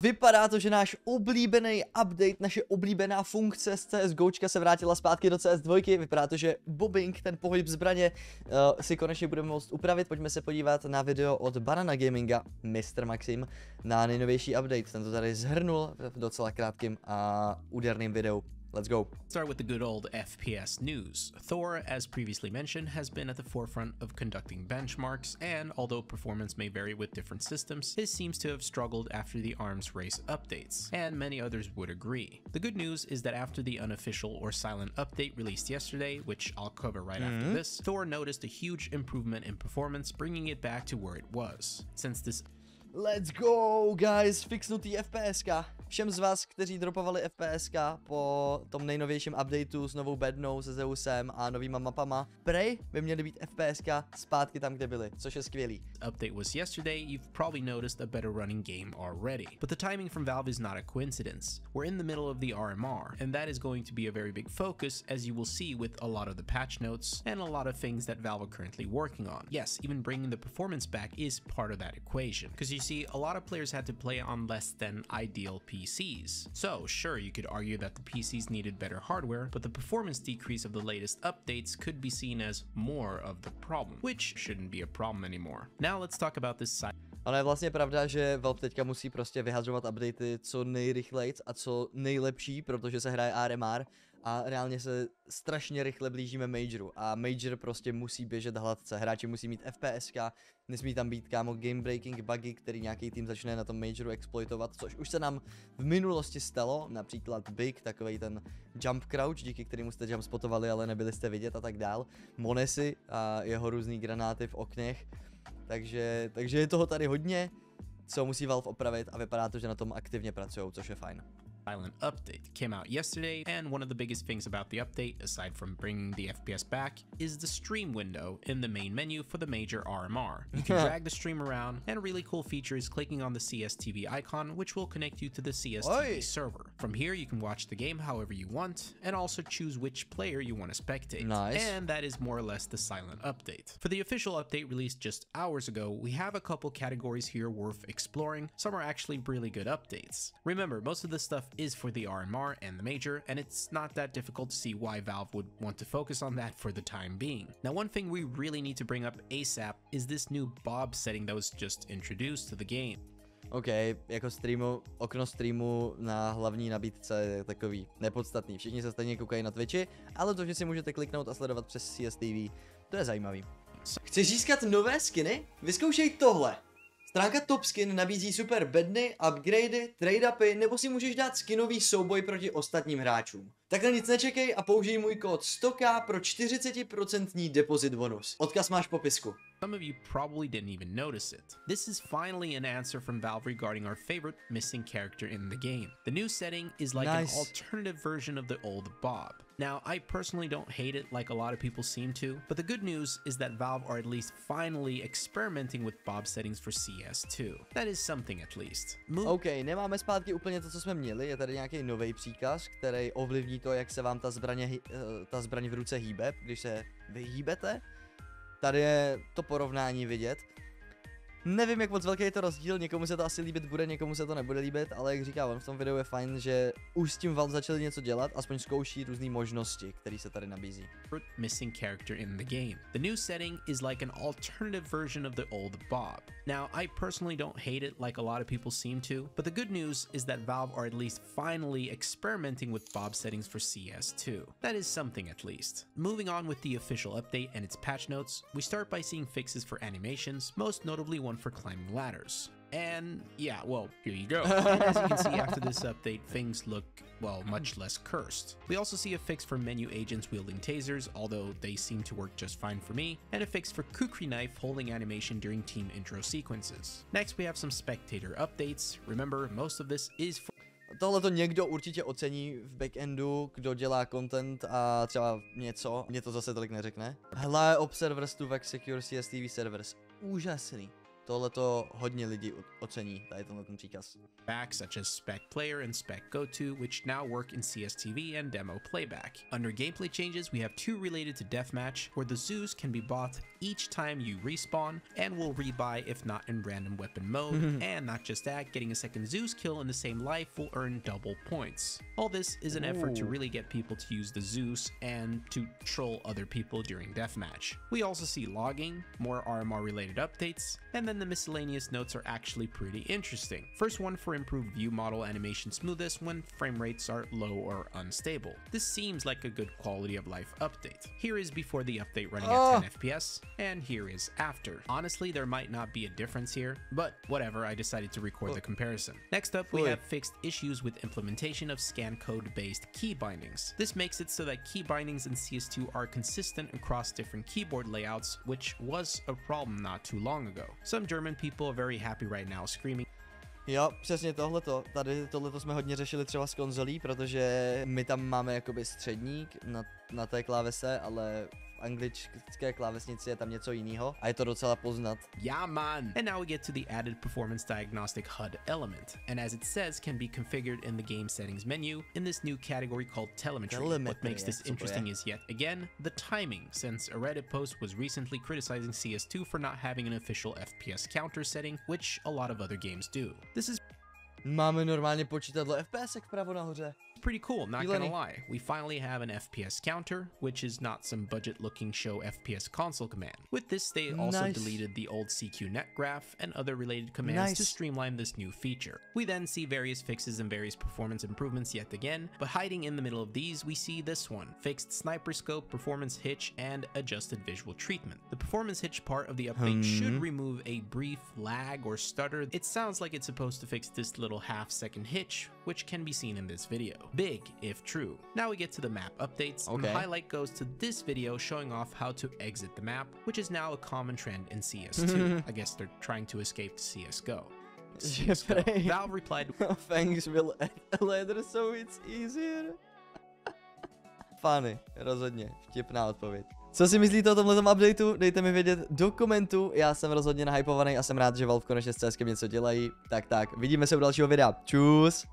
Vypadá to, že náš oblíbený update, naše oblíbená funkce z CSGOčka se vrátila zpátky do CS2. Vypadá to, že bobbing, ten pohyb zbraně, si konečně budeme moct upravit. Pojďme se podívat na video od Banana Gaminga, Mr. Maxim, na nejnovější update. Ten to tady zhrnul v docela krátkým a úderným videu. Let's go. Start with the good old FPS news. Thor, as previously mentioned, has been at the forefront of conducting benchmarks, and although performance may vary with different systems, his seems to have struggled after the arms race updates, and many others would agree. The good news is that after the unofficial or silent update released yesterday, which I'll cover right after this, Thor noticed a huge improvement in performance, bringing it back to where it was. Since this Let's go, guys, fixnutý FPSka. Všem z vás, kteří dropovali FPSka po tom nejnovějším updateu s novou bednou, se Zeusem a novýma mapama, prej by měly být FPSka zpátky tam, kde byly, což je skvělý. Update was yesterday, you've probably noticed a better running game already. But the timing from Valve is not a coincidence. We're in the middle of the RMR, and that is going to be a very big focus, as you will see with a lot of the patch notes and a lot of things that Valve are currently working on. Yes, even bringing the performance back is part of that equation, because you see, a lot of players had to play on less than ideal PCs. So sure, you could argue that the PCs needed better hardware, but the performance decrease of the latest updates could be seen as more of the problem, which shouldn't be a problem anymore. Now let's talk about this side. Ale je vlastně pravda, že Valve teďka musí prostě vyhazovat updaty co nejrychlejc a co nejlepší, protože se hraje RMR a reálně se strašně rychle blížíme Majoru a Major prostě musí běžet hladce, hráči musí mít FPSka, nesmí tam být kámo game breaking bugy, který nějaký tým začne na tom Majoru exploitovat, což už se nám v minulosti stalo, například Big, takovej ten jump crouch, díky kterému jste jump spotovali, ale nebyli jste vidět a tak dál, Monesy a jeho různý granáty v oknech, takže je toho tady hodně, co musí Valve opravit a vypadá to, že na tom aktivně pracují, což je fajn. Silent update came out yesterday, and one of the biggest things about the update, aside from bringing the FPS back, is the stream window in the main menu for the major RMR. You can drag the stream around, and a really cool feature is clicking on the CSTV icon, which will connect you to the CSTV server. From here, you can watch the game however you want, and also choose which player you want to spectate. Nice. And that is more or less the silent update. For the official update released just hours ago, we have a couple categories here worth exploring. Some are actually really good updates. Remember, most of this stuff is for the RMR and the major, and it's not that difficult to see why Valve would want to focus on that for the time being. Now, one thing we really need to bring up ASAP is this new Bob setting that was just introduced to the game. OK, jako okno streamu na hlavní nabídce je takový nepodstatný. Všichni se stejně koukají na Twitchi, ale to, že si můžete kliknout a sledovat přes CSTV, to je zajímavý. Chceš získat nové skiny? Vyzkoušej tohle! Stránka Top Skin nabízí super bedny, upgradey, trade-upy, nebo si můžeš dát skinový souboj proti ostatním hráčům. Takhle nic nečekej a použij můj kód 100k pro 40% depozit bonus. Odkaz máš v popisku. Some of you probably didn't even notice it. This is finally an answer from Valve regarding our favorite missing character in the game. The new setting is like an alternative version of the old Bob. Now, I personally don't hate it like a lot of people seem to, but the good news is that Valve are at least finally experimenting with Bob settings for CS2. That is something at least. OK, nemáme zpátky úplně to, co jsme měli, je tady nějaký nový příkaz, který ovlivní to, jak se vám ta zbraň v ruce hýbe, když se vyhýbete. Tady je to porovnání vidět. Nevím, jak moc velký je to rozdíl, někomu se to asi líbit bude, někomu se to nebude líbit, ale jak říkám, on v tom videu je fajn, že už s tím Valve začali něco dělat, aspoň zkouší různé možnosti, které se tady nabízí. Missing character in the game. The new setting is like an alternative version of the old Bob. Now, I personally don't hate it like a lot of people seem to, but the good news is that Valve are at least finally experimenting with Bob settings for CS2. That is something at least. Moving on with the official update and its patch notes, we start by seeing fixes for animations, most notably one for climbing ladders. And yeah, well, here you go. And as you can see after this update, things look, well, much less cursed. We also see a fix for menu agents wielding tasers, although they seem to work just fine for me, and a fix for kukri knife holding animation during team intro sequences. Next, we have some spectator updates. Remember, most of this is for Tohle to někdo určitě ocení v backendu, kdo dělá content a třeba něco, mě to zase tolik neřekne. Hele, Observers to Vac Secure CSTV servers. Úžasný. tohleto hodně lidí ocení, tady ten příkaz. Back, such as spec player and spec goto, which now work in CSTV and demo playback. Under gameplay changes, we have 2 related to deathmatch, where the zoos can be bought each time you respawn, and will rebuy if not in random weapon mode. And not just that, getting a second Zeus kill in the same life will earn double points. All this is an effort to really get people to use the Zeus and to troll other people during deathmatch. We also see logging, more RMR related updates, and then the miscellaneous notes are actually pretty interesting. First one for improved view model animation smoothness when frame rates are low or unstable. This seems like a good quality of life update. Here is before the update running at 10 FPS, and here is after. Honestly, there might not be a difference here, but whatever, I decided to record the comparison. Next up, we have fixed issues with implementation of scan code based key bindings. This makes it so that key bindings in CS2 are consistent across different keyboard layouts, which was a problem not too long ago. Some German people are very happy right now, screaming. Jo, přesně tohleto. Tady tohleto jsme hodně řešili třeba s konzolí, protože my tam máme jakoby středník na té klávese, ale v anglické klávesnici je tam něco jiného a je to docela poznat. Yeah, man! And now we get to the added performance diagnostic HUD element, and as it says, can be configured in the game settings menu in this new category called telemetry. What makes this interesting is yet again the timing, since a Reddit post was recently criticizing CS2 for not having an official FPS counter setting, which a lot of other games do. This is Máme normálně počítadlo FPS vpravo nahoře. pretty cool, not gonna lie. We finally have an FPS counter, which is not some budget looking show FPS console command. With this, they also deleted the old CQNet graph and other related commands to streamline this new feature. We then see various fixes and various performance improvements yet again, but hiding in the middle of these, we see this one: fixed sniper scope, performance hitch, and adjusted visual treatment. The performance hitch part of the update should remove a brief lag or stutter. It sounds like it's supposed to fix this little half-second hitch, which can be seen in this video. Big, if true. Now we get to the map updates, and the highlight goes to this video showing off how to exit the map, which is now a common trend in CS2. I guess they're trying to escape CSGO. Valve replied, Thanks will later so it's easier. Funny, rozhodně, vtipná odpověď. Co si myslíte o tomhletom updateu? Dejte mi vědět do komentu, já jsem rozhodně nahypovaný a jsem rád, že Valve konečně s CSkem něco dělají. Tak, vidíme se u dalšího videa. Čus!